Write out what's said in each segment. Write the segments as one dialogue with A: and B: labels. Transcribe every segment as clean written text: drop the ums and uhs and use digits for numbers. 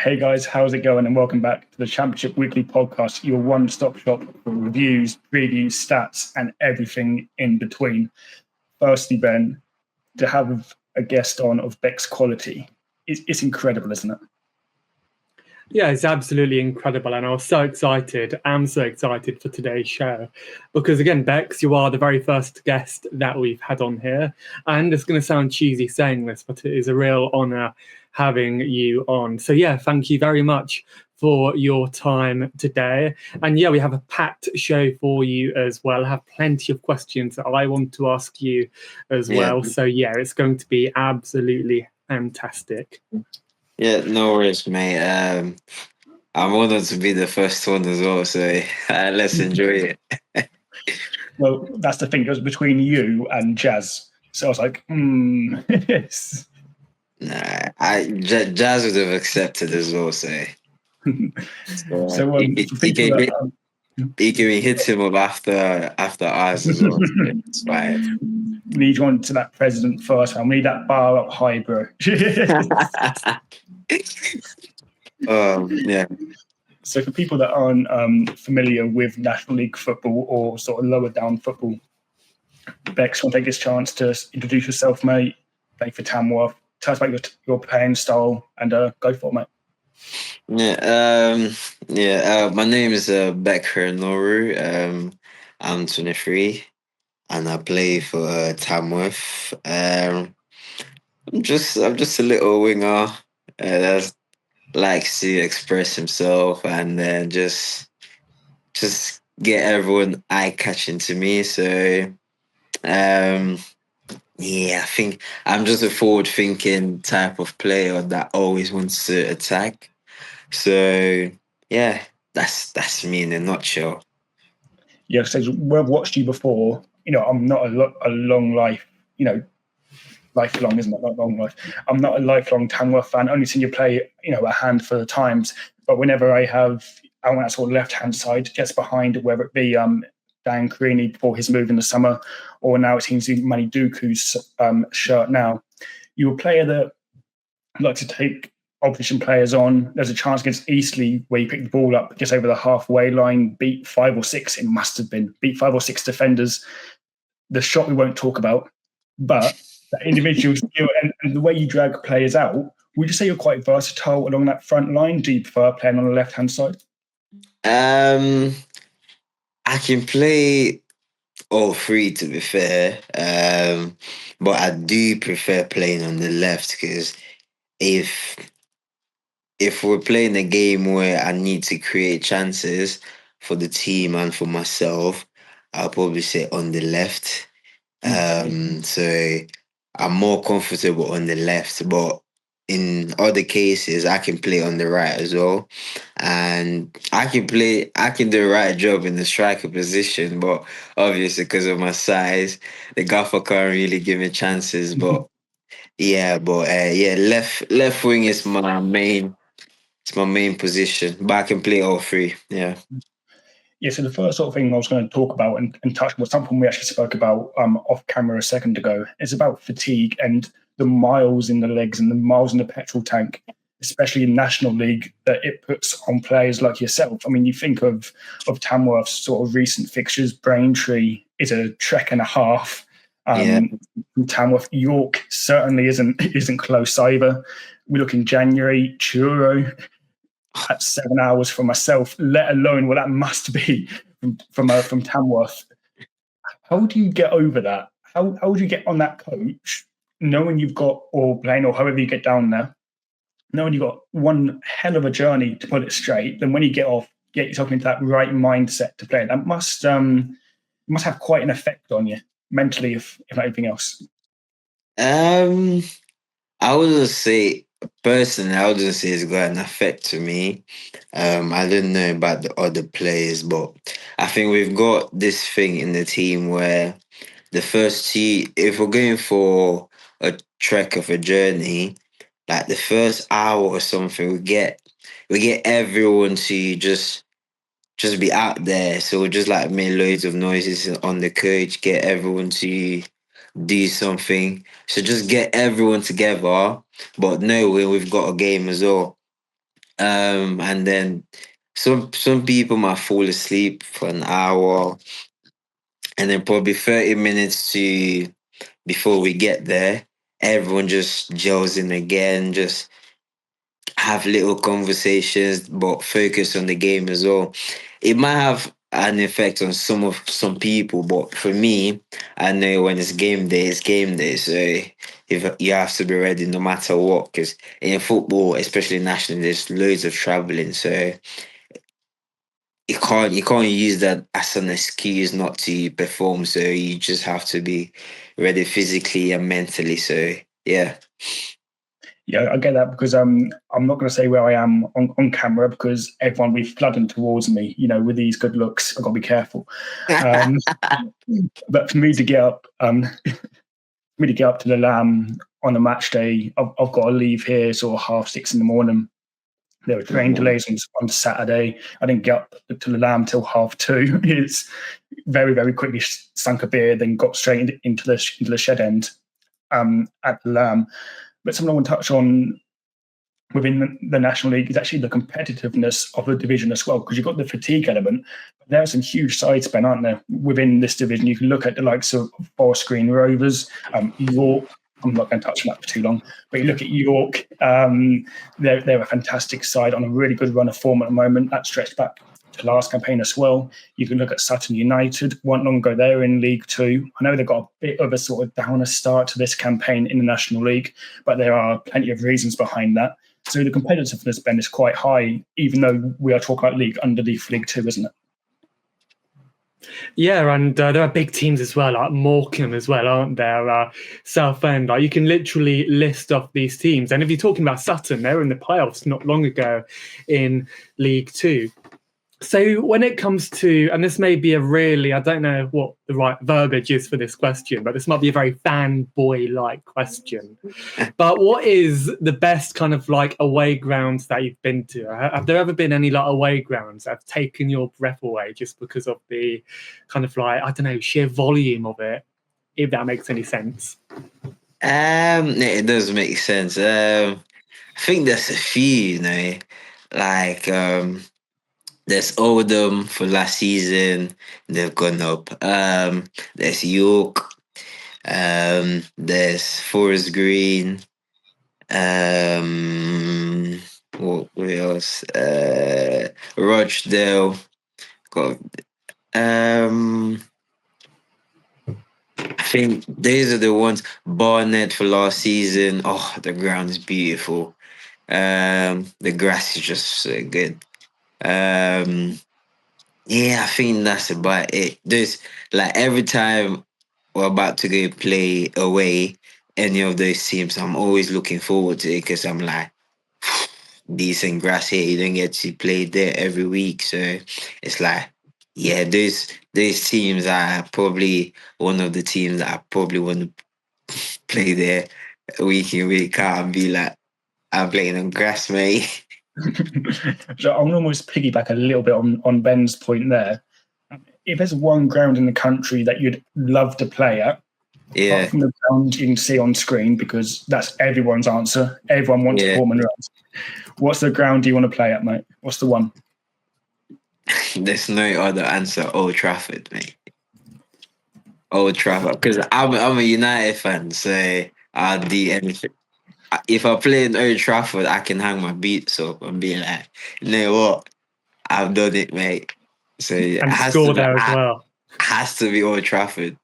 A: Hey guys, how's it going? And welcome back to the Championship Weekly Podcast, your one-stop shop for reviews, previews, stats, and everything in between. Firstly, Ben, to have a guest on of Beck's quality, it's incredible, isn't it?
B: Yeah, it's absolutely incredible. And I was so excited. I'm so excited for today's show because, again, Bex, you are the very first guest that we've had on here. And it's going to sound cheesy saying this, but it is a real honour having you on. So, yeah, thank you very much for your time today. And yeah, we have a packed show for you as well. I have plenty of questions that I want to ask you as well. So, yeah, it's going to be absolutely fantastic.
C: Yeah, no worries, mate. I'm honored to be the first one as well, so let's enjoy it.
A: Well, that's the thing. It was between you and Jazz. So I was like, yes.
C: Nah, Jazz would have accepted as well, so he can hit him up after ours as well. So it's fine.
A: We need you on to that president first, man. We need that bar up high, bro.
C: Yeah.
A: So for people that aren't familiar with National League football or sort of lower down football, Bex, want to take this chance to introduce yourself, mate. Play for Tamworth. Tell us about your playing style and go for it, mate.
C: My name is Beck-Ray Enoru. I'm 23 and I play for Tamworth. I'm just a little winger that likes to express himself and then just get everyone eye catching to me. So I think I'm just a forward thinking type of player that always wants to attack. So yeah, that's me in a nutshell.
A: Yeah, so we've watched you before. I'm not a long life, lifelong, isn't it? Not long life. I'm not a lifelong Tamworth fan. Only seen you play, a handful of times. But whenever I want that sort of left-hand side, just behind, whether it be Dan Creaney before his move in the summer, or now it seems to be Manny Duku's shirt now. You're a player that likes to take opposition players on. There's a chance against Eastleigh where you pick the ball up just over the halfway line, beat 5 or 6, it must have been, beat 5 or 6 defenders. The shot we won't talk about, but the individual skill and the way you drag players out, would you say you're quite versatile along that front line? Do you prefer playing on the left-hand side?
C: I can play all three, to be fair, but I do prefer playing on the left because if we're playing a game where I need to create chances for the team and for myself, I'll probably say on the left. So I'm more comfortable on the left, but in other cases, I can play on the right as well. And I can do the right job in the striker position, but obviously because of my size, the gaffer can't really give me chances. But left wing is my main position, but I can play all three. Yeah.
A: Yeah, so the first sort of thing I was going to talk about and touch was something we actually spoke about off camera a second ago. It's about fatigue and the miles in the legs and the miles in the petrol tank, especially in National League, that it puts on players like yourself. I mean, you think of Tamworth's sort of recent fixtures. Braintree is a trek and a half. From Tamworth. York certainly isn't close either. We look in January, Truro at 7 hours for myself, let alone what that must be from Tamworth. How do you get over that? How would you get on that coach, knowing you've got, or plane, or however you get down there, knowing you've got one hell of a journey to put it straight, then when you get off, get yourself into that right mindset to play. That must have quite an effect on you mentally, if not anything else.
C: I wouldn't say personally, I wouldn't say it's got an effect to me. I don't know about the other players, but I think we've got this thing in the team where the first if we're going for a trek of a journey, like the first hour or something, we get everyone to just be out there. So we just like make loads of noises on the coach, get everyone to do something. So just get everyone together, but no, we've got a game as well. And then some people might fall asleep for an hour, and then probably 30 minutes to before we get there, everyone just gels in again, just have little conversations, but focus on the game as well. It might have an effect on some people, but for me, I know when it's game day, it's game day. So if you have to be ready no matter what, because in football, especially nationally, there's loads of traveling. So you can't use that as an excuse not to perform. So you just have to be ready physically and mentally. So yeah.
A: Yeah, I get that because I'm not going to say where I am on camera because everyone will be flooding towards me. With these good looks, I've got to be careful. But for me to get up, to the Lamb on a match day, I've got to leave here sort of 6:30 in the morning. There were train delays on Saturday. I didn't get up to the Lamb till 2:30. It's very, very quickly sunk a beer, then got straight into the shed end at the Lamb. But something I want to touch on within the National League is actually the competitiveness of the division as well, because you've got the fatigue element. But there are some huge sides, Ben, aren't there, within this division? You can look at the likes of Forest Green Rovers, York. I'm not going to touch on that for too long, but you look at York, they're a fantastic side on a really good run of form at the moment. That stretched back to last campaign as well. You can look at Sutton United. One long ago, they were in League Two. I know they've got a bit of a sort of downer start to this campaign in the National League, but there are plenty of reasons behind that. So the competitiveness, Ben, is quite high, even though we are talking about league underneath League Two, isn't it?
B: Yeah, and there are big teams as well, like Morecambe as well, aren't there? Southend. You can literally list off these teams. And if you're talking about Sutton, they were in the playoffs not long ago in League Two. So when it comes to, and this may be I don't know what the right verbiage is for this question, but this might be a very fanboy-like question. But what is the best kind of like away grounds that you've been to? Have there ever been any like away grounds that have taken your breath away just because of the kind of like, I don't know, sheer volume of it, if that makes any sense?
C: It does make sense. I think there's a few, like there's Oldham for last season. They've gone up. There's York. There's Forest Green. What else? Rochdale. Got. I think these are the ones. Barnet for last season. Oh, the ground is beautiful. The grass is just so good. Yeah, I think that's about it. There's like every time we're about to go play away any of those teams, I'm always looking forward to it because I'm like, decent grass here. You don't get to play there every week, so it's like, yeah, those teams are probably one of the teams that I probably want to play there week in week out and be like, I'm playing on grass, mate.
A: So I'm almost piggyback a little bit on Ben's point there. If there's one ground in the country that you'd love to play at, apart from the ground you can see on screen, because that's everyone's answer. Everyone wants to form and runs. What's the ground do you want to play at, mate? What's the one?
C: There's no other answer. Old Trafford, mate. Old Trafford, because I'm a United fan, so I'll do anything. If I play in Old Trafford, I can hang my boots up and be like, you know what? I've done it, mate. So it
B: and
C: has
B: score
C: to be,
B: there as well.
C: Has to be Old Trafford.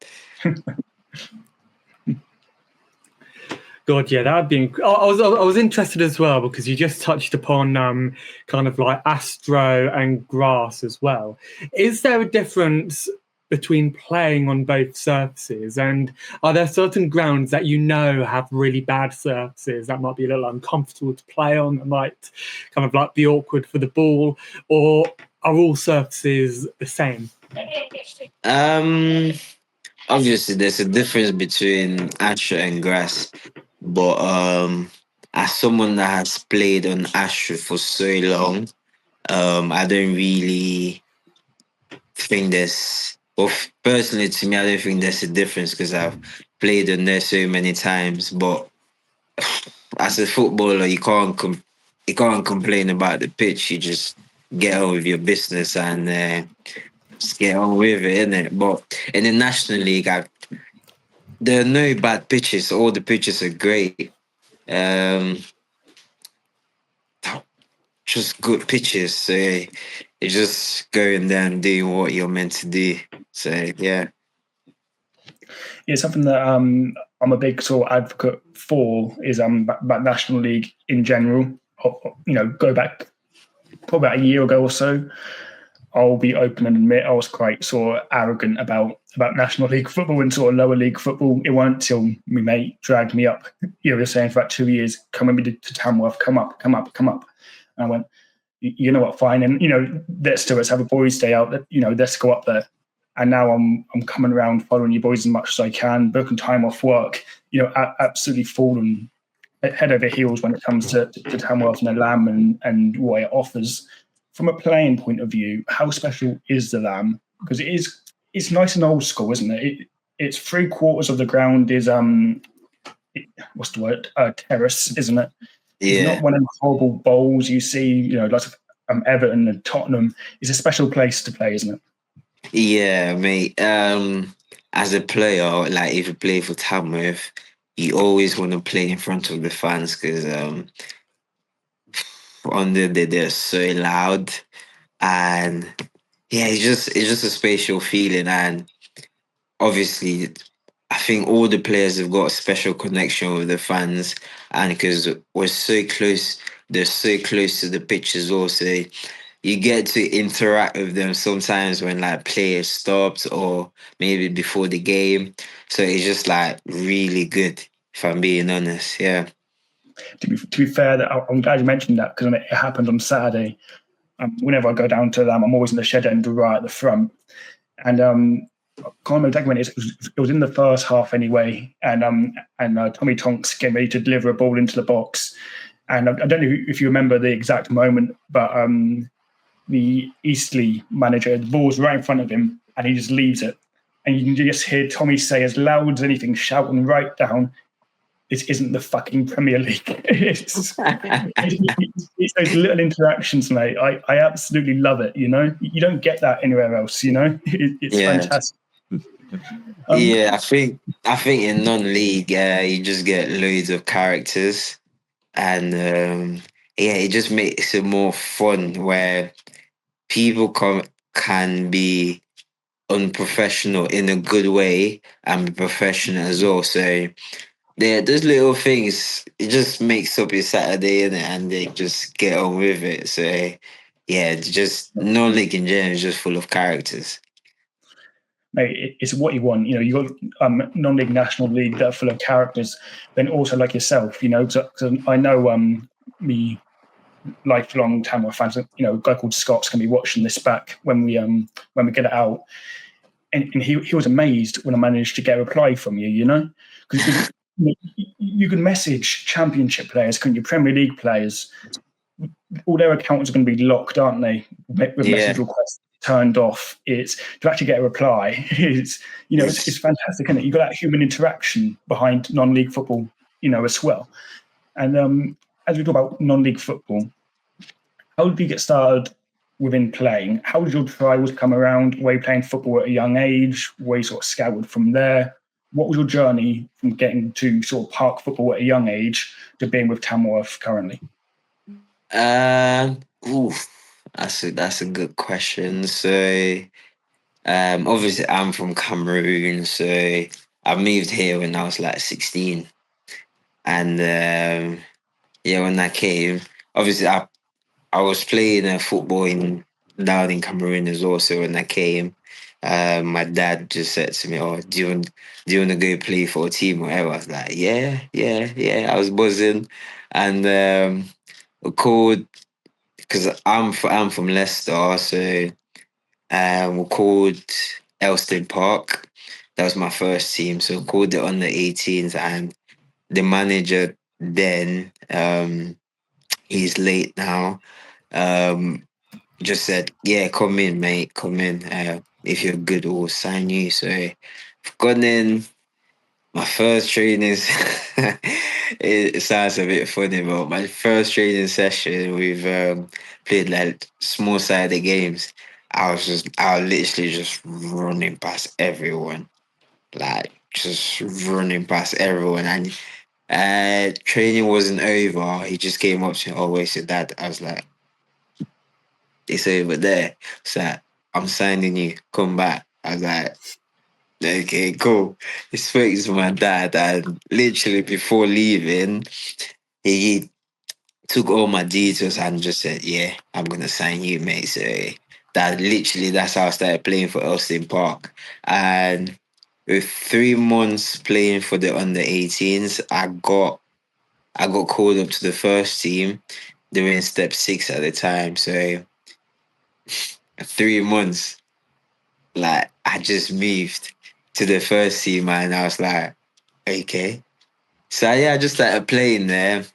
B: God, yeah, that'd be. I was interested as well because you just touched upon kind of like Astro and grass as well. Is there a difference between playing on both surfaces, and are there certain grounds that have really bad surfaces that might be a little uncomfortable to play on, that might kind of like be awkward for the ball, or are all surfaces the same?
C: Obviously there's a difference between Astro and grass, but as someone that has played on Astro for so long, I don't really think personally to me, I don't think there's a difference because I've played on there so many times. But as a footballer, you can't you can't complain about the pitch. You just get on with your business and just get on with it, innit? But in the National League, there are no bad pitches. All the pitches are great. Um, just good pitches. So you're just going there and doing what you're meant to do. So yeah.
A: Yeah, something that I'm a big sort of advocate for is about National League in general. Go back probably about a year ago or so. I'll be open and admit I was quite sort of arrogant about National League football and sort of lower league football. It wasn't until my mate dragged me up. You're saying for about 2 years, come with me to Tamworth, come up. And I went, you know what, fine. And let's have a boys' day out. Let's go up there. And now I'm coming around following you boys as much as I can, booking time off work. Absolutely fallen head over heels when it comes to Tamworth and the Lamb and what it offers. From a playing point of view, how special is the Lamb? Because it's nice and old school, isn't it? It's 3/4 of the ground is what's the word? Terrace, isn't it?
C: Yeah.
A: It's not one of the horrible bowls you see, lots of Everton and Tottenham. It's a special place to play, isn't it?
C: Yeah, mate. As a player, like if you play for Tamworth, you always want to play in front of the fans because they're so loud, and yeah, it's just a special feeling. And obviously, I think all the players have got a special connection with the fans, and because we're so close, they're so close to the pitch as well. So you get to interact with them sometimes when like players stopped or maybe before the game. So it's just like really good, if I'm being honest. Yeah.
A: To be fair, I'm glad you mentioned that because it happened on Saturday. Whenever I go down to them, I'm always in the shed end right at the front. And I can't remember exactly when it was in the first half anyway. And Tommy Tonks getting ready to deliver a ball into the box. And I don't know if you remember the exact moment, but the Eastleigh manager, the ball's right in front of him, and he just leaves it. And you can just hear Tommy say as loud as anything, shouting right down, "This isn't the fucking Premier League." It's those little interactions, mate. I absolutely love it. You don't get that anywhere else. It's fantastic.
C: Yeah, I think in non-league, you just get loads of characters, and yeah, it just makes it more fun where people can be unprofessional in a good way and be professional as well. So yeah, those little things, it just makes up your Saturday, innit? And they just get on with it. So yeah, it's just non-league in general is just full of characters.
A: Mate, it's what you want. You got non-league, national league that are full of characters. Then also like yourself, because I know me lifelong Tamworth fans. A guy called Scott's going to be watching this back when we get it out, and he was amazed when I managed to get a reply from you. Because you can message Championship players, couldn't you? Premier League players, all their accounts are going to be locked, aren't they? With message requests turned off. It's to actually get a reply. It's fantastic, isn't it? You've got that human interaction behind non-league football, as well. And as we talk about non-league football, how did you get started within playing? How did your trials come around? Were you playing football at a young age? Were you sort of scouted from there? What was your journey from getting to sort of park football at a young age to being with Tamworth currently?
C: That's a good question. So obviously I'm from Cameroon, so I moved here when I was like 16. And yeah, when I came, obviously I was playing football down in Cameroon as well. So when I came, my dad just said to me, "Oh, do you want to go play for a team or whatever?" I was like, "Yeah, yeah, yeah." I was buzzing, and we called because I'm from Leicester, so we called Elston Park. That was my first team, so we called it under 18s, and the manager then, he's late now. Just said, "Yeah, come in, mate, come in. If you're good, we'll sign you." So I've gone in. My first training, it sounds a bit funny, but my first training session, we've played like small sided games. I was literally just running past everyone, like just running past everyone. And training wasn't over. He just came up to me, oh, where's your dad? I was like, it's over there. So I'm signing you, come back. I was like, okay, cool. He spoke to my dad, and literally before leaving, he took all my details and just said, yeah, I'm going to sign you, mate. So that's how I started playing for Elston Park. And with 3 months playing for the under 18s, I got called up to the first team. They were in step 6 at the time. So 3 months, like I just moved to the first team and I was like, okay. So yeah, I just started playing there.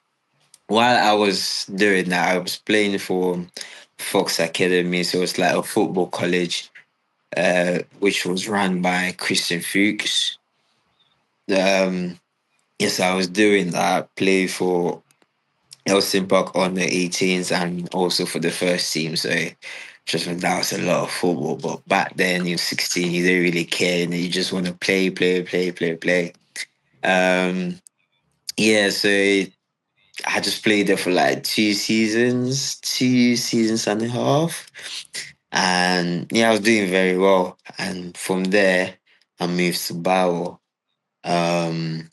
C: While I was doing that, I was playing for Fox Academy. So it's like a football college, which was run by Christian Fuchs. Yes, I was doing that, play for Elston Park on the 18s and also for the first team. So just that was a lot of football. But back then, you're 16, you don't really care. And you just want to play, play, play, play, play. Yeah, so I just played there for like 2 seasons and a half. And yeah, I was doing very well. And from there, I moved to Barrow. The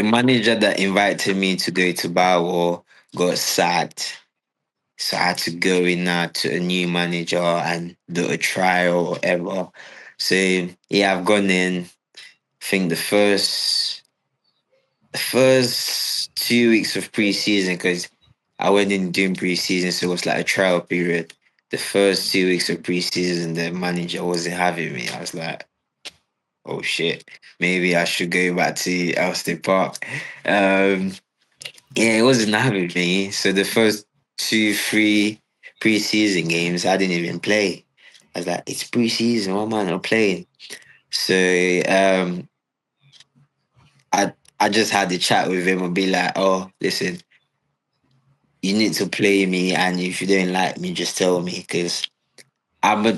C: manager that invited me to go to Barrow got sacked. So I had to go in now to a new manager and do a trial or whatever. So yeah, I've gone in. I think the first 2 weeks of pre-season, because I went in doing pre-season, so it was like a trial period. The first 2 weeks of pre-season, the manager wasn't having me. I was like, oh shit, maybe I should go back to Elston Park. Yeah, it wasn't having me. So the first 2, 3 pre-season games, I didn't even play. I was like, it's pre-season, why am I not playing? So I just had the chat with him and be like, oh, listen, you need to play me, and if you don't like me, just tell me, because I'm a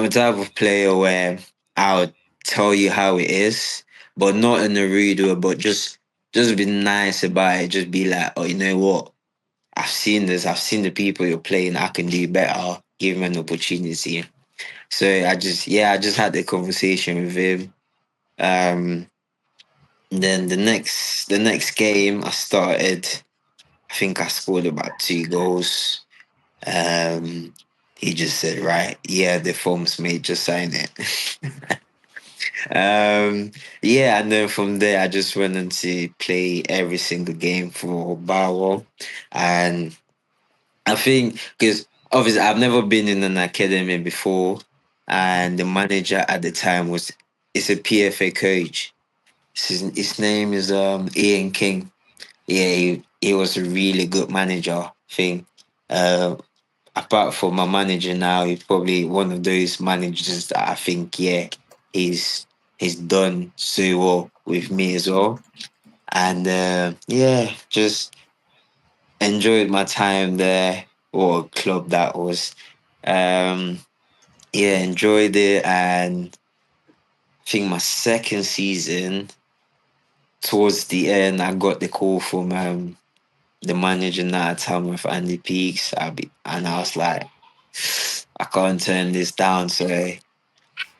C: type of player where I'll tell you how it is, but not in a rude way, but just be nice about it. Just be like, oh, you know what? I've seen this. I've seen the people you're playing. I can do better. Give him an opportunity. So I just had the conversation with him. Then the next game I started, I think I scored about 2 goals. He just said, right, yeah, the form's made, just sign it. Yeah, and then from there I just went on to play every single game for Barrow. And I think because obviously I've never been in an academy before, and the manager at the time is a PFA coach. His name is Ian King. Yeah, he was a really good manager. I think apart from my manager now, he's probably one of those managers that I think, yeah, he's done so well with me as well. And yeah, just enjoyed my time there, or club that was. Um, yeah, enjoyed it. And I think my second season, towards the end, I got the call from the manager now at time with Andy Peaks. And I was like, I can't turn this down. So I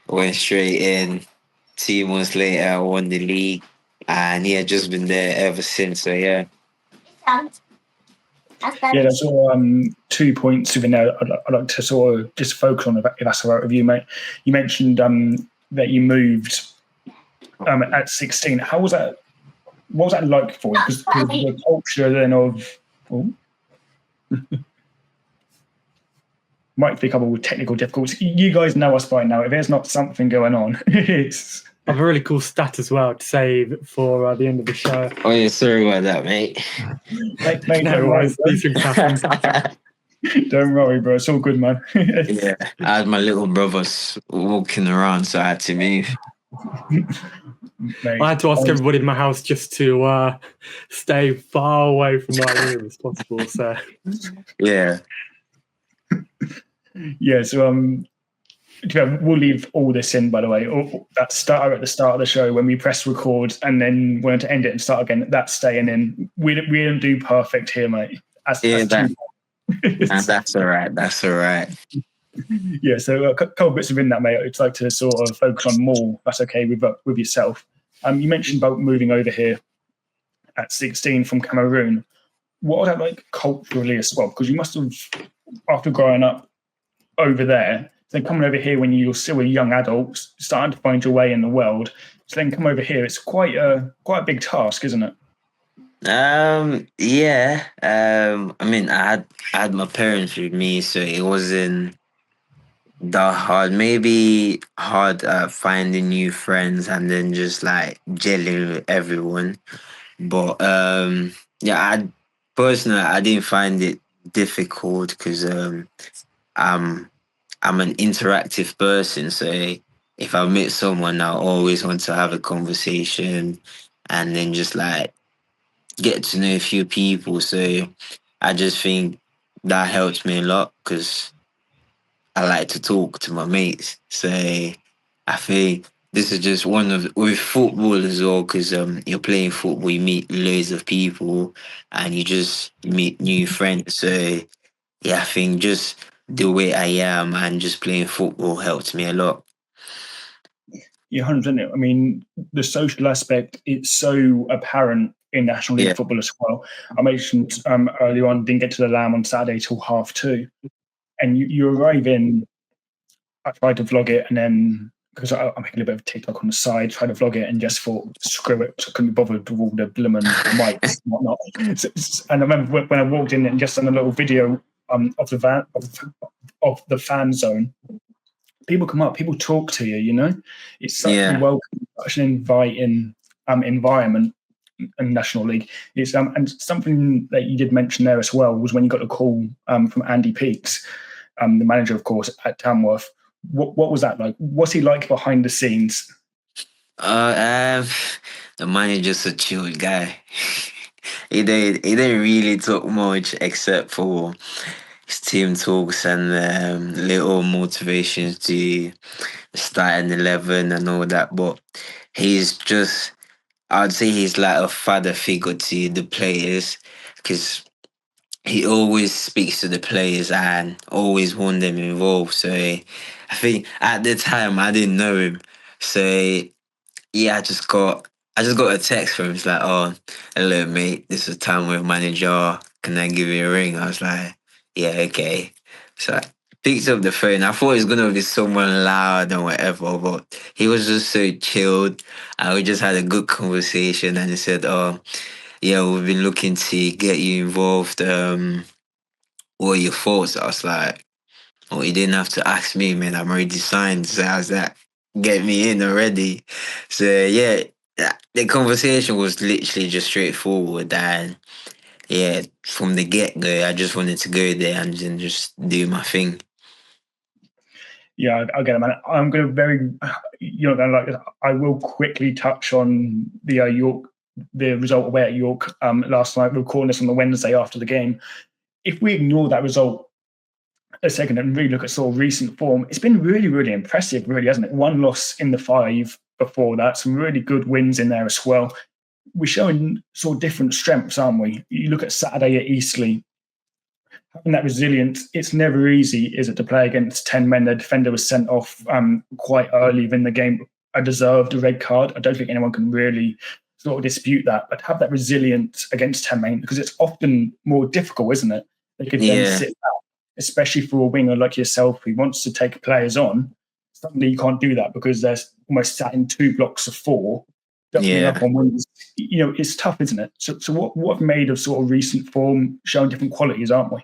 C: went straight in. 2 months later, I won the league. And yeah, just been there ever since. So yeah.
A: Yeah, that's all 2 points within there. I'd like to sort of just focus on, if that's all right with you, mate. You mentioned that you moved at 16. How was that? What was that like for you? Because the culture then of might be a couple of technical difficulties. You guys know us by now. If there's not something going on, it's.
B: I have a really cool stat as well to save for the end of the show.
C: Oh yeah, sorry about that, mate.
A: Mate,
B: No worries, these things happen.
A: Don't worry, bro. It's all good, man.
C: Yeah, I had my little brothers walking around, so I had to move.
A: Mate,
B: I had to ask everybody in my house just to stay far away from my room as possible. So
C: Yeah.
A: yeah, so we'll leave all this in, by the way. That starter at the start of the show when we press record and then we're going to end it and start again. That's staying in. We don't do perfect here, mate.
C: That's all right. That's all right.
A: Yeah, so a couple bits within that, mate. I'd like to sort of focus on more. That's okay with yourself. You mentioned about moving over here at 16 from Cameroon. What was that like culturally as well? Because you must have, after growing up over there, then coming over here when you're still a young adult, starting to find your way in the world. So then come over here, it's quite a big task, isn't it?
C: Yeah. I mean, I had my parents with me, so it wasn't that hard. Maybe hard finding new friends and then just like gelling with everyone. But yeah, I didn't find it difficult because I'm I'm an interactive person, so if I meet someone, I always want to have a conversation and then just like get to know a few people. So I just think that helps me a lot because I like to talk to my mates. So I think this is just one of with football as well because you're playing football, you meet loads of people and you just meet new friends. So yeah, I think just the way I am and just playing football helped me a lot.
A: Yeah, 100%. I mean, the social aspect, it's so apparent in National League
C: Yeah,
A: football as well. I mentioned earlier on, didn't get to the Lamb on Saturday till 2:30. And you arrive in, I tried to vlog it and then, because I'm making a bit of TikTok on the side, tried to vlog it and just thought, screw it. So I couldn't be bothered with all the blimmin' mics and whatnot. And I remember when I walked in and just done a little video of the fan zone. People come up, people talk to you, you know? It's such a
C: yeah,
A: welcome, such an inviting environment in National League. It's and something that you did mention there as well was when you got a call from Andy Peaks, the manager, of course, at Tamworth. What was that like? What's he like behind the scenes?
C: uh, um, the manager's a chill guy. He didn't really talk much except for his team talks and little motivations to start an 11 and all that. But he's just, I'd say he's like a father figure to the players because he always speaks to the players and always want them involved. So I think at the time I didn't know him. So yeah, I just got a text from him. It's like, oh, hello mate, this is time with manager. Can I give you a ring? I was like, yeah, okay. So I picked up the phone. I thought it was gonna be someone loud and whatever, but he was just so chilled. And we just had a good conversation and he said, oh, yeah, we've been looking to get you involved. What are your thoughts? I was like, oh, you didn't have to ask me, man. I'm already signed. So I was like, get me in already. So yeah, the conversation was literally just straightforward. And yeah, from the get go, I just wanted to go there and then just do my thing.
A: Yeah, I get it, man. I'm going to I will quickly touch on the York, the result away at York last night. We're recording this on the Wednesday after the game. If we ignore that result a second and really look at sort of recent form, it's been really, really impressive, really, hasn't it? One loss in the 5 before that, some really good wins in there as well. We're showing sort of different strengths, aren't we? You look at Saturday at Eastleigh, having that resilience. It's never easy, is it, to play against 10 men? The defender was sent off quite early in the game. I deserved a red card. I don't think anyone can really sort of dispute that, but have that resilience against 10 men because it's often more difficult, isn't it? They could then
C: Yeah,
A: sit back, especially for a winger like yourself who wants to take players on. Suddenly you can't do that because they're almost sat in 2 blocks of 4, doubling
C: yeah.
A: up on wins. You know, it's tough, isn't it? So what made of sort of recent form showing different qualities, aren't we?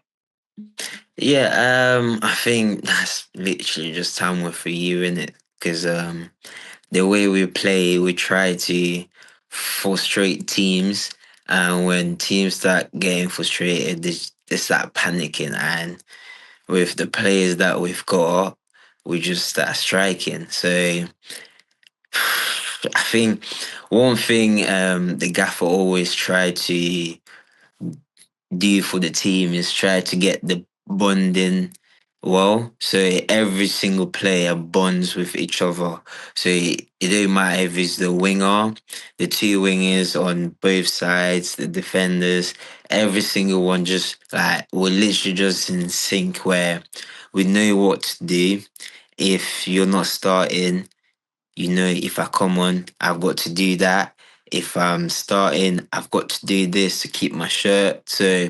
C: Yeah, I think that's literally just time for you, innit? Because the way we play, we try to frustrate teams, and when teams start getting frustrated, they start panicking, and with the players that we've got, we just start striking. So I think one thing the gaffer always tried to do for the team is try to get the bonding well. So every single player bonds with each other. So it don't matter if it's the winger, the two wingers on both sides, the defenders, every single one just like we're literally just in sync where we know what to do. If you're not starting, you know, if I come on, I've got to do that. If I'm starting, I've got to do this to keep my shirt. So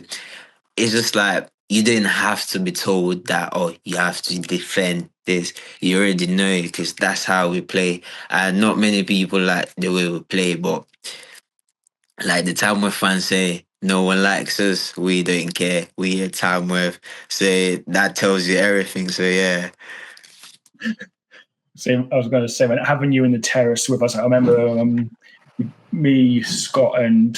C: it's just like you didn't have to be told that, oh, you have to defend this. You already know because that's how we play. And not many people like the way we play, but like the time when fans say no one likes us, we don't care. We hear time with. So that tells you everything. So yeah.
A: So I was going to say, when having you in the terrace with us, I remember me, Scott, and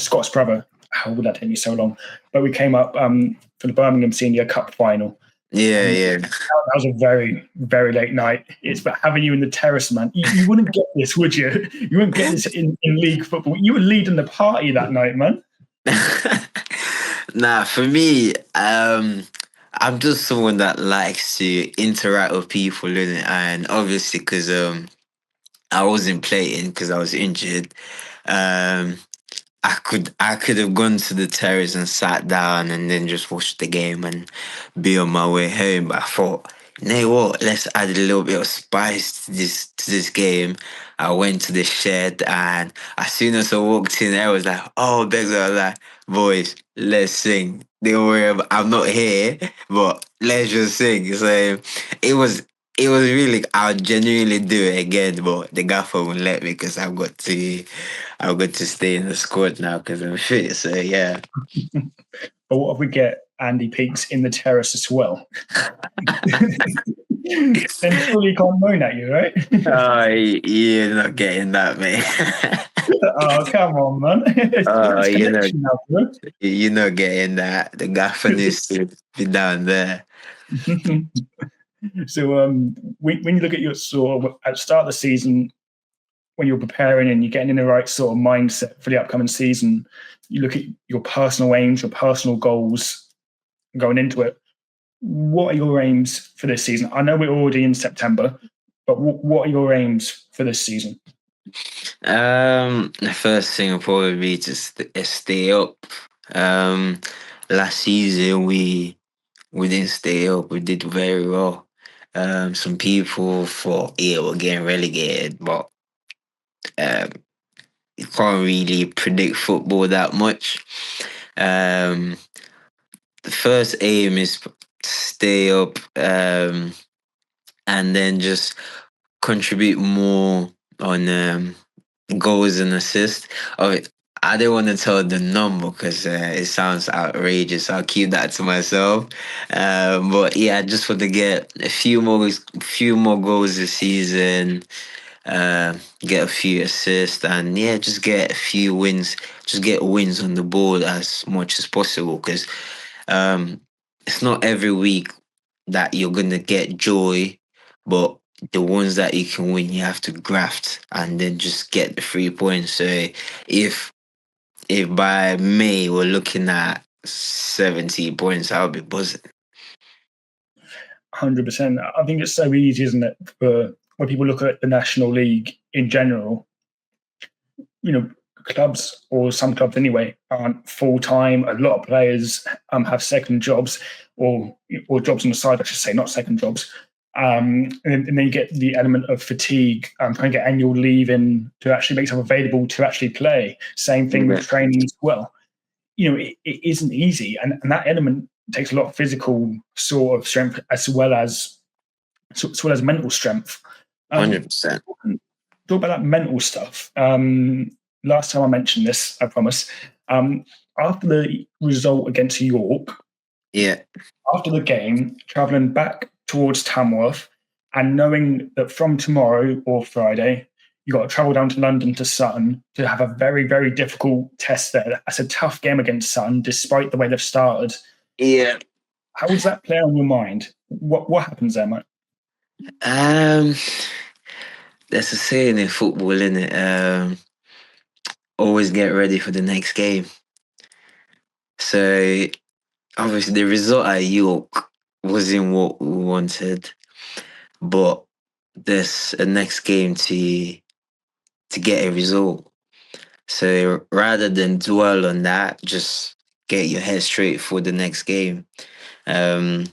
A: Scott's brother. How would that take me so long? But we came up for the Birmingham Senior Cup final.
C: Yeah, yeah.
A: That was a very, very late night. It's about having you in the terrace, man. You wouldn't get this, would you? You wouldn't get this in league football. You were leading the party that night, man.
C: Nah, for me, I'm just someone that likes to interact with people, innit? And obviously, because I wasn't playing because I was injured. Um, I could have gone to the terrace and sat down and then just watched the game and be on my way home. But I thought, you know what? Let's add a little bit of spice to this game. I went to the shed and as soon as I walked in, I was like, "Oh, Beck," I was like, "Boys, let's sing." Don't worry, I'm not here, but let's just sing. So it was it was really, I'll genuinely do it again, but the gaffer won't let me because I've got to stay in the squad now because I'm fit. So yeah.
A: But what if we get Andy Peaks in the terrace as well? Then surely he can't moan at you, right?
C: Oh, you're not getting that, mate.
A: Oh, come on, man.
C: Oh,
A: It's
C: you're not,
A: connection now, bro.
C: you're not getting that. The gaffer needs to be down there.
A: So when you look at your sort of at the start of the season, when you're preparing and you're getting in the right sort of mindset for the upcoming season, you look at your personal aims, your personal goals going into it. What are your aims for this season? I know we're already in September, but what are your aims for this season?
C: The first thing will probably be to stay up. Last season we didn't stay up. We did very well. Some people thought we're getting relegated, but um, you can't really predict football that much. Um, the first aim is to stay up, and then just contribute more on goals and assists. Oh, I don't want to tell the number because it sounds outrageous. I'll keep that to myself. But yeah, I just want to get a few more goals this season. Get a few assists and yeah, just get a few wins. Just get wins on the board as much as possible because um, it's not every week that you're gonna get joy, but the ones that you can win, you have to graft and then just get the 3 points. So if if by May we're looking at 70 points, I'll be buzzing.
A: 100%. I think it's so easy, isn't it, for when people look at the National League in general, clubs, or some clubs anyway, aren't full time. A lot of players have second jobs or jobs on the side, I should say, not second jobs. And then you get the element of fatigue, trying to get annual leave in to actually make yourself available to actually play. Same thing with training as well. It isn't easy, and that element takes a lot of physical sort of strength as well as mental strength.
C: 100%.
A: Talk about that mental stuff. Last time I mentioned this, I promise. After the result against York,
C: Yeah.
A: after the game, travelling back towards Tamworth, and knowing that from tomorrow or Friday, you got to travel down to London to Sutton to have a very, very difficult test there. That's a tough game against Sutton, despite the way they've started.
C: Yeah.
A: How does that play on your mind? What happens there, mate?
C: Um, there's a saying in football, innit? Always get ready for the next game. So obviously the result at York wasn't what we wanted, but there's a next game to get a result. So rather than dwell on that, just get your head straight for the next game. Um,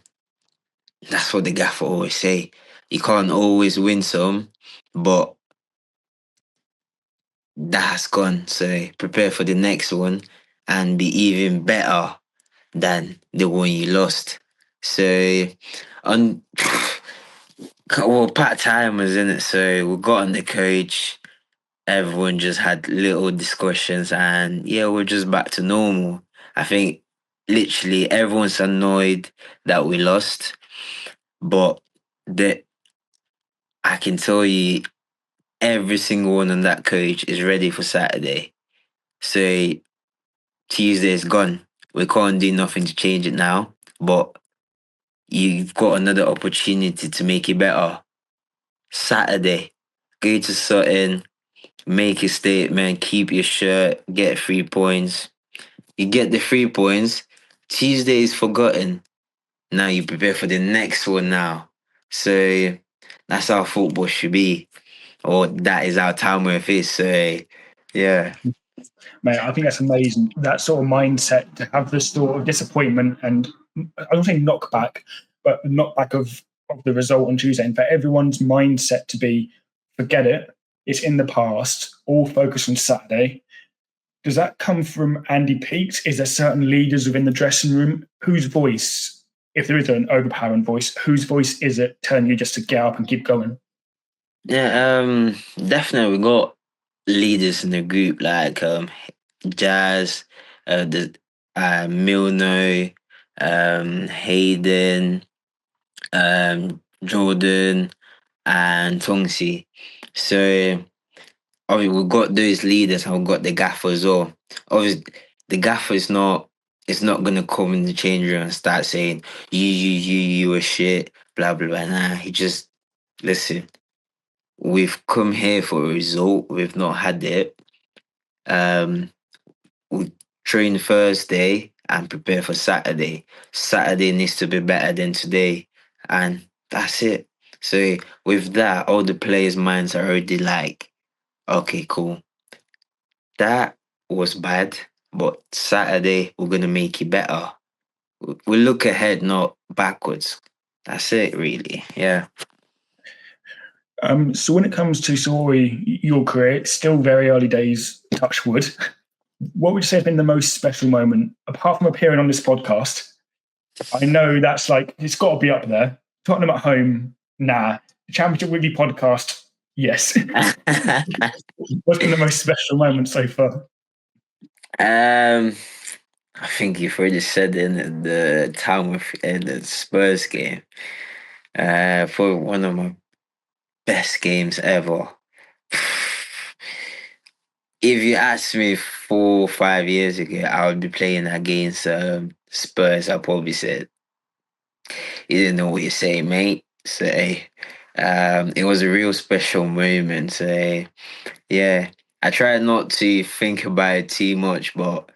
C: that's what the gaffer always say. You can't always win some, but that's gone. So prepare for the next one and be even better than the one you lost. So on well, part time was in it, so we got on the coach. Everyone just had little discussions, and yeah, we're just back to normal. I think literally everyone's annoyed that we lost, but the I can tell you every single one on that coach is ready for Saturday. So Tuesday is gone. We can't do nothing to change it now, but you've got another opportunity to make it better. Saturday, go to Sutton, make a statement, keep your shirt, get 3 points. You get the 3 points. Tuesday is forgotten. Now you prepare for the next one now. So that's how football should be. Or that is how Tamworth is. So yeah.
A: Mate, I think that's amazing. That sort of mindset to have this sort of disappointment and I don't think knockback, but knockback of the result on Tuesday. And for everyone's mindset to be, forget it, it's in the past, all focus on Saturday. Does that come from Andy Peakes? Is there certain leaders within the dressing room? Whose voice, if there is an overpowering voice, whose voice is it telling you just to get up and keep going?
C: Yeah, definitely we got leaders in the group like Jazz, the Milno, Hayden, Jordan, and Tongsi. So obviously we've got those leaders and we've got the gaffer as well. Obviously the gaffer is not gonna come in the change room and start saying you a shit, blah blah blah. Nah, he just listen. We've come here for a result. We've not had it. Um, we train Thursday and prepare for Saturday. Saturday needs to be better than today, and that's it. So with that, all the players' minds are already like, okay, cool. That was bad, but Saturday we're gonna make it better. We look ahead, not backwards. That's it, really. Yeah.
A: So when it comes to Sori, your career, it's still very early days, touch wood. What would you say has been the most special moment, apart from appearing on this podcast? I know that's like, it's got to be up there. Tottenham at home, nah. The Championship Weekly podcast, yes. What's been the most special moment so far?
C: I think you've already said in the time with in the Spurs game. For one of my best games ever. If you asked me 4 or 5 years ago, I would be playing against Spurs. I probably said, "You didn't know what you're saying, mate." So, it was a real special moment. So, yeah, I try not to think about it too much, but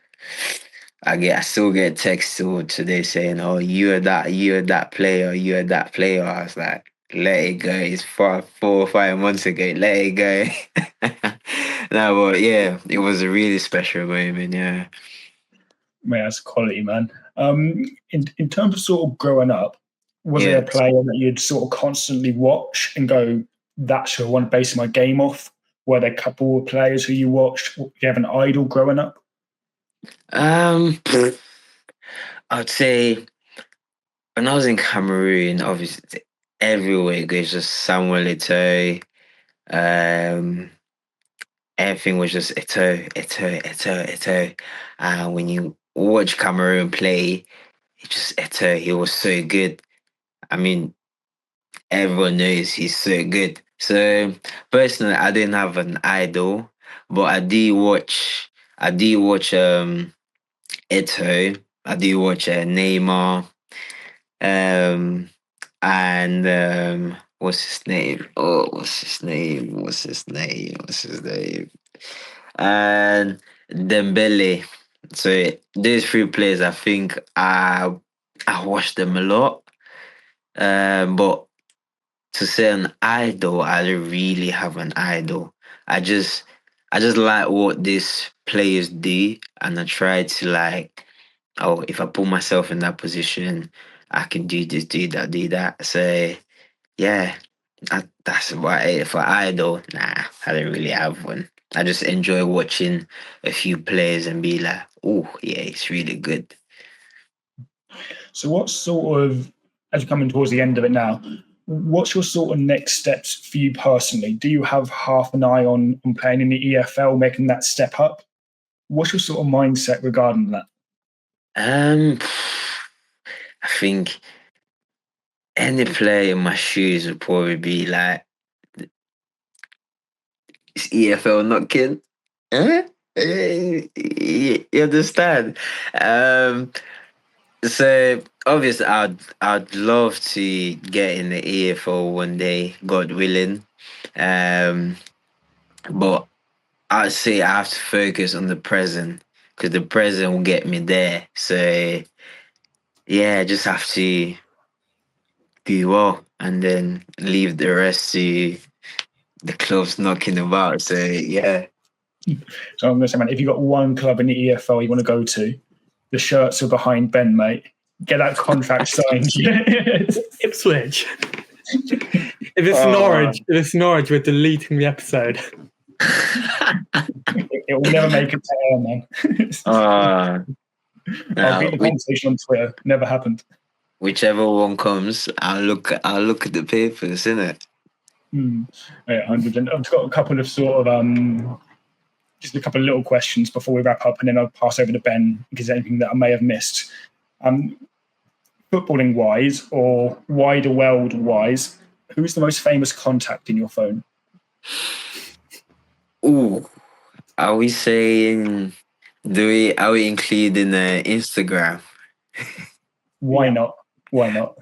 C: I still get texts today saying, "Oh, you're that player, you're that player." I was like, "Let it go." It's 4 or 5 months ago. Let it go. No, but yeah, it was a really special moment. Yeah.
A: Mate, that's quality, man. In terms of sort of growing up, was there
C: Yeah.
A: a player that you'd sort of constant's watch and go, that's who I want to base my game off? Were there a couple of players who you watched? Do you have an idol growing up?
C: Um, I'd say when I was in Cameroon, obviously everywhere it goes just Samuel Eto'o. Um, everything was just Eto'o, Eto'o, Eto'o, Eto'o. And when you watch Cameroon play, it just Eto'o. He was so good. I mean, everyone knows he's so good. So personally, I didn't have an idol, but I do watch Eto'o. I do watch Neymar. Um, and what's his name? Oh, what's his name? What's his name? What's his name? And Dembele. So these three players, I think I watched them a lot. But to say an idol, I don't really have an idol. I just I just like what these players do, and I try to like, oh, if I put myself in that position, I can do this, do that, do that. So yeah, that's about it. For idol, nah, I don't really have one. I just enjoy watching a few players and be like, oh yeah, it's really good.
A: So, what sort of, as you're coming towards the end of it now, what's your sort of next steps for you personally? Do you have half an eye on playing in the EFL, making that step up? What's your sort of mindset regarding that?
C: Um, I think any player in my shoes would probably be like, is EFL not kid? Eh? You understand? Um, so obviously, I'd love to get in the EFL one day, God willing. Um, but I'd say I have to focus on the present because the present will get me there. So yeah, I just have to do well and then leave the rest to the clubs knocking about. So yeah.
A: So I'm going to say, man, if you've got one club in the EFL you want to go to, the shirts are behind Ben, mate. Get that contract signed.
B: Ipswich. If it's Norwich, we're deleting the episode.
A: It will never make it to air, man. I'll beat the conversation on Twitter. Never happened.
C: Whichever one comes, I'll look at the papers, innit?
A: Yeah, 100%. I've got a couple of sort of just a couple of little questions before we wrap up, and then I'll pass over to Ben because there's anything that I may have missed. Footballing wise or wider world wise, who's the most famous contact in your phone?
C: Ooh, are we saying? Are we including Instagram?
A: Why not? Why not?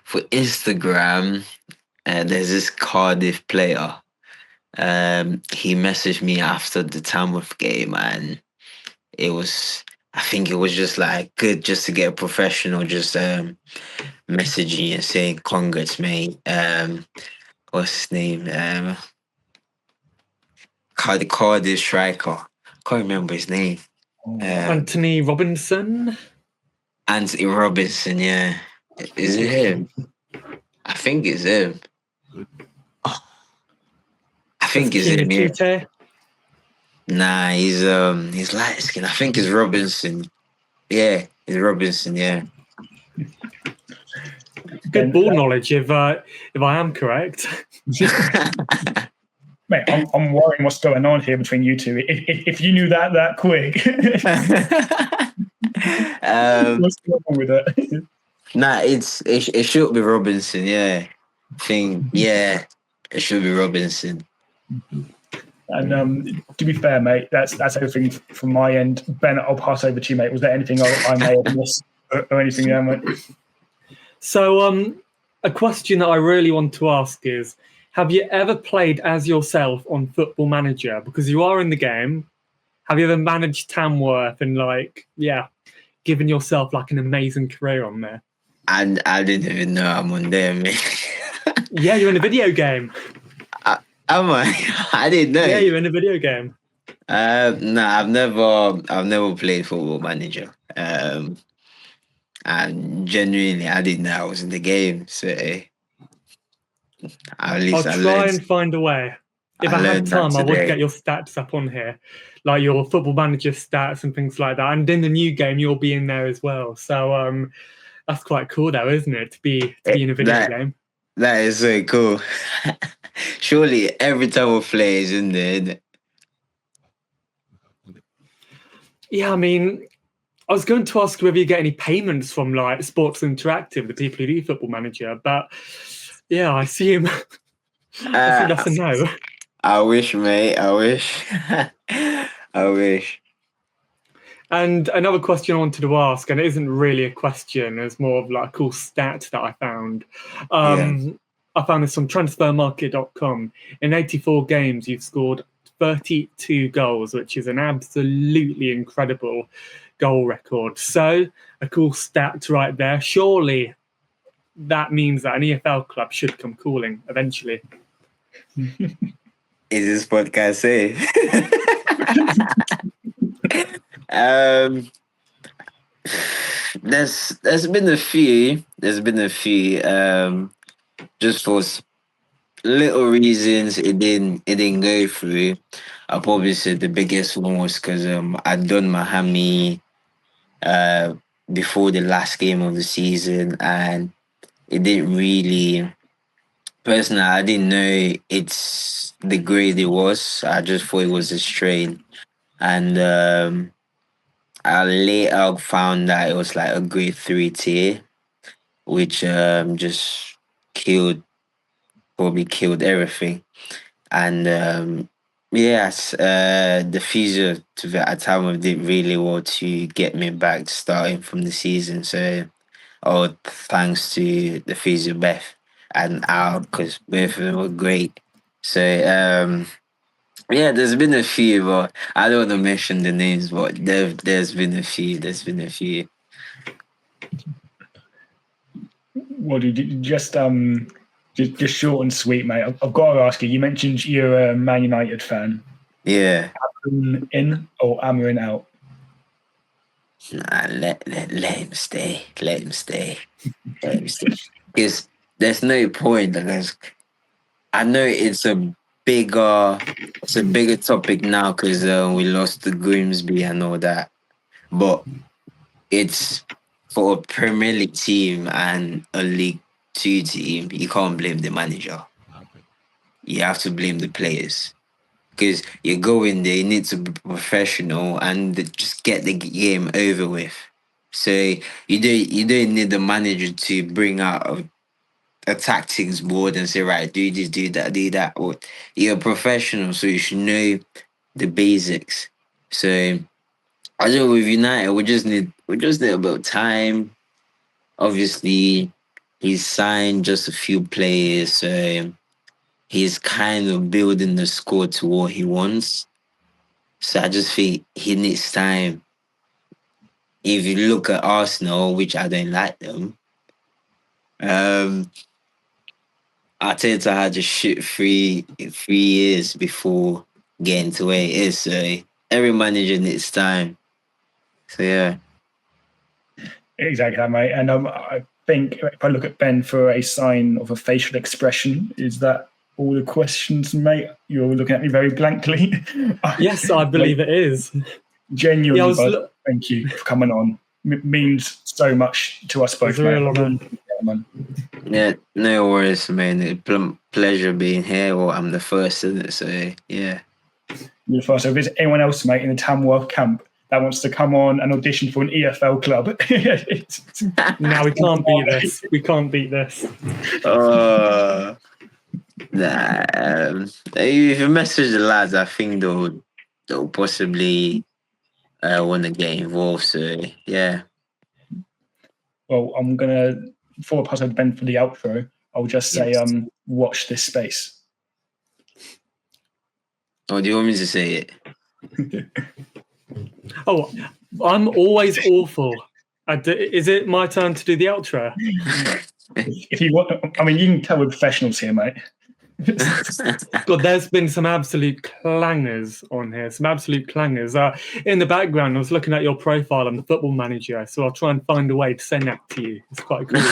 C: For Instagram, there's this Cardiff player. He messaged me after the Tamworth game, and I think it was just like good just to get a professional, just messaging you and saying congrats, mate. What's his name? The Cardiff striker. Can't remember his name.
B: Anthony Robinson.
C: Anthony Robinson, yeah. Is it him? I think it's him. I think it's him, yeah. Nah, he's light skin. I think it's Robinson. Yeah, it's Robinson, yeah.
B: Good ball knowledge, if I am correct.
A: Mate, I'm worrying what's going on here between you two. If you knew that quick, what's going on with it?
C: Nah, it should be Robinson. Yeah, it should be Robinson.
A: And to be fair, mate, that's everything from my end. Ben, I'll pass over to you, mate. Was there anything I may have missed or anything there, mate?
B: So, a question that I really want to ask is: have you ever played as yourself on Football Manager? Because you are in the game. Have you ever managed Tamworth and given yourself like an amazing career on there?
C: And I didn't even know I'm on there, mate.
B: Yeah, you're in a video game.
C: Am I? I didn't know.
B: Yeah, you're in a video game.
C: No, I've never played Football Manager. And genuinely, I didn't know I was in the game. So
B: I'll try and find a way. If I had time, I would get your stats up on here, like your Football Manager stats and things like that. And in the new game, you'll be in there as well. So that's quite cool, though, isn't it? To be in a video game.
C: That is so cool. Surely every time we play is in there, isn't it?
B: Yeah, I mean, I was going to ask whether you get any payments from like Sports Interactive, the people who do Football Manager, but yeah, I assume that's a no.
C: I wish, mate. I wish. I wish.
B: And another question I wanted to ask, and it isn't really a question, it's more of like a cool stat that I found. I found this on transfermarket.com. In 84 games, you've scored 32 goals, which is an absolutely incredible goal record. So, a cool stat right there. Surely that means that an EFL club should come calling eventually.
C: Is this podcast safe? There's been a few. Just for little reasons it didn't go through. I'll probably say the biggest one was because I'd done my hammy before the last game of the season, and it didn't really. Personally, I didn't know it's the grade it was. I just thought it was a strain, and I later found that it was like a grade 3 tier, which just probably killed everything. And yes, the physio at the time did really well to get me back starting from the season. So, thanks to the physio Beth and Al, because both of them were great. So, yeah, there's been a few, but I don't want to mention the names, but there's been a few.
A: Well, just short and sweet, mate. I've got to ask you. You mentioned you're a Man United fan.
C: Yeah.
A: Amarin in or Amarin out?
C: Nah, let him stay. Let him stay. Because there's no point. Because I know it's a bigger topic now because we lost to Grimsby and all that, but it's for a Premier League team and a League 2 team. You can't blame the manager. You have to blame the players. Because you go in there, you need to be professional and just get the game over with. So you don't need the manager to bring out a tactics board and say, right, do this, do that. Or you're a professional, so you should know the basics. So I know with United, we just need a bit of time. Obviously, he's signed just a few players, so he's kind of building the squad to what he wants. So I just think he needs time. If you look at Arsenal, which I don't like them, Arteta had to shoot 3 years before getting to where it is. So every manager needs time. So yeah.
A: Exactly that, mate. And I think if I look at Ben for a sign of a facial expression, is that all the questions, mate? You're looking at me very blankly.
B: Yes, I believe it is.
A: Genuinely, yeah, thank you for coming on. Means so much to us both, mate.
C: Yeah, no worries, man. It's a pleasure being here. Well, I'm the first, isn't it? So yeah.
A: You're the first. So if there's anyone else, mate, in the Tamworth camp that wants to come on and audition for an EFL club.
B: No, we can't beat this. We can't beat this.
C: If you message the lads, I think they'll possibly want to get involved. So yeah.
A: Well, I'm gonna, before I pass over to Ben for the outro, I'll just say, watch this space.
C: Oh, do you want me to say it?
B: Oh, I'm always awful. Is it my turn to do the outro?
A: If you want, I mean, you can tell we're professionals here, mate.
B: God, there's been some absolute clangers on here. Some absolute clangers. In the background, I was looking at your profile on the Football Manager, so I'll try and find a way to send that to you. It's quite cool.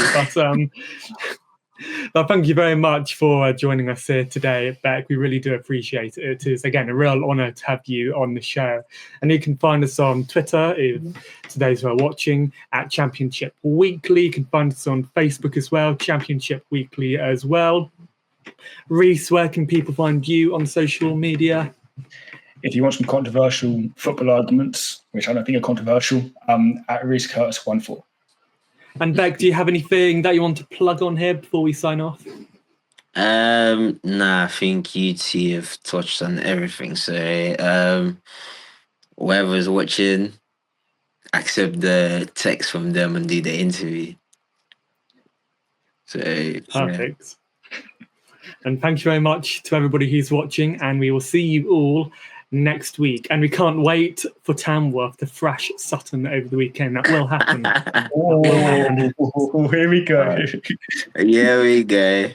B: But thank you very much for joining us here today, Beck. We really do appreciate it. It is, again, a real honour to have you on the show. And you can find us on Twitter, if today's who are watching, at Championship Weekly. You can find us on Facebook as well, Championship Weekly as well. Rhys, where can people find you on social media?
A: If you want some controversial football arguments, which I don't think are controversial, at Rhys Curtis 14.
B: And Beck, do you have anything that you want to plug on here before we sign off?
C: Nah, I think you two have touched on everything. So whoever's watching, accept the text from them and do the interview. So
B: Perfect. And thank you very much to everybody who's watching, and we will see you all next week. And we can't wait for Tamworth to thrash Sutton over the weekend. That will happen.
A: Oh, here we go.
C: Here we go.